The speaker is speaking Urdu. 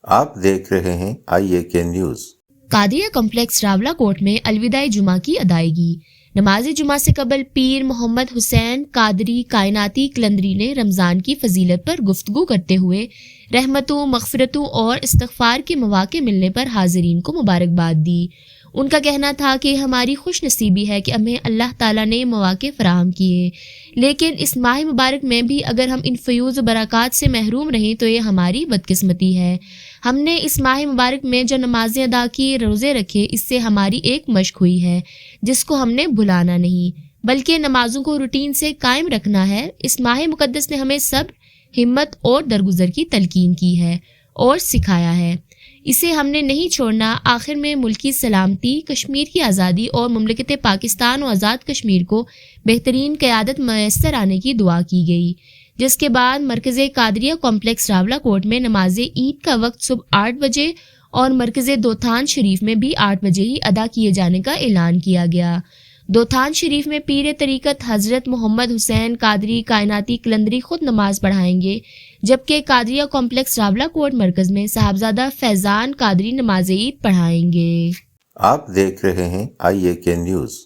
آپ دیکھ رہے ہیں IAK نیوز۔ قادریہ کمپلیکس راولہ کوٹ میں الوداع جمعہ کی ادائیگی۔ نماز جمعہ سے قبل پیر محمد حسین قادری کائناتی قلندری نے رمضان کی فضیلت پر گفتگو کرتے ہوئے رحمتوں، مغفرتوں اور استغفار کے مواقع ملنے پر حاضرین کو مبارکباد دی۔ ان کا کہنا تھا کہ ہماری خوش نصیبی ہے کہ ہمیں اللہ تعالیٰ نے مواقع فراہم کیے، لیکن اس ماہ مبارک میں بھی اگر ہم ان فیوز و برکات سے محروم رہیں تو یہ ہماری بدقسمتی ہے۔ ہم نے اس ماہ مبارک میں جو نمازیں ادا کی، روزے رکھے، اس سے ہماری ایک مشق ہوئی ہے جس کو ہم نے بھلانا نہیں، بلکہ نمازوں کو روٹین سے قائم رکھنا ہے۔ اس ماہ مقدس نے ہمیں صبر، ہمت اور درگزر کی تلقین کی ہے اور سکھایا ہے، اسے ہم نے نہیں چھوڑنا۔ آخر میں ملکی سلامتی، کشمیر کی آزادی اور مملکت پاکستان و آزاد کشمیر کو بہترین قیادت میسر آنے کی دعا کی گئی، جس کے بعد مرکز قادریہ کمپلیکس راولہ کوٹ میں نماز عید کا وقت صبح 8 بجے اور مرکز دوتھان شریف میں بھی 8 بجے ہی ادا کیے جانے کا اعلان کیا گیا۔ دوتھان شریف میں پیر طریقت حضرت محمد حسین قادری کائناتی قلندری خود نماز پڑھائیں گے، جبکہ قادریہ کمپلیکس راولہ کوٹ مرکز میں صاحبزادہ فیضان قادری نماز عید پڑھائیں گے۔ آپ دیکھ رہے ہیں IAK نیوز۔